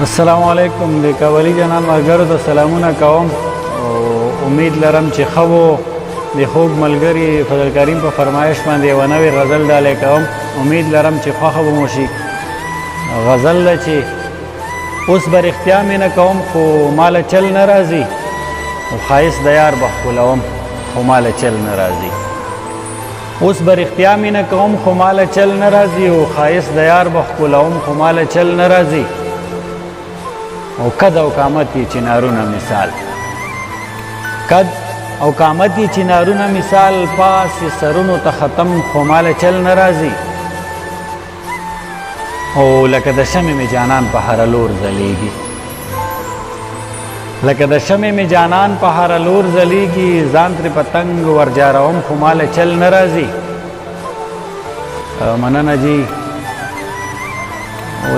السلام علیکم د کولی جنان ملګرو ته سلامونه کوم او امید لرم چې ښه وو. د خوږ ملګري فضل کریم په فرمایش باندې یوه نوې غزل ډالۍ کوم. امید لرم چې خوښه به مو شي. غزل ده چې اوس به رښتیا مې نه کوم خو ماله چل نه راځي، او ښایست د یار به ښکلوم خو ماله چل نه راځي. اوس به رښتیا مې نه کوم خو ماله چل نه راځي، او ښایست د یار به ښکلوم خو ماله چل نه راځي. او قد او قامت یې چنارونه مثال، قد او قامت یې چنارونه مثال، پاسې سرونو ته ختم خو ماله چل نه راځي. او لکه د شمې مې جانان په هره لور ځلیږي، لکه د شمې مې جانان په هره لور ځلیږي، ځان ترې پتنګ ورجاروم خو ماله چل نه راځي. مننه جی.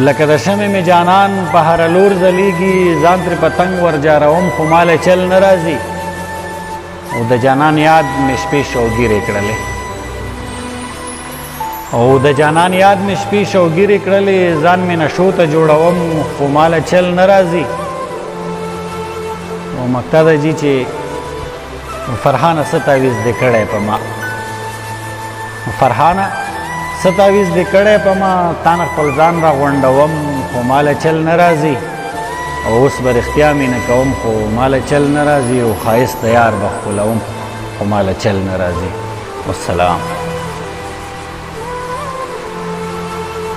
لکه د شمې مې جانان په هره لور ځلیږي، ځان ترې پتنګ ورجاروم خو ماله چل نه راځي. او د جانان یاد مې شپې شوګیرې کړلې، او د جانان یاد مې شپې شوګیرې کړلې، ځان مې نشو ته جوړوم خو ماله چل نه راځي. او مقطع ده جي چې فرحانه څه تعویز دې کړی په ما، فرحانه څه تعویز دې کړی په ما، تا نه خپل ځان را غونډوم خو ماله چل نه راځي. او اوس به رښتیا مې نه کوم خو ماله چل نه راځي، او ښایست د یار به ښکلوم خو ماله چل نه راځي. والسلام.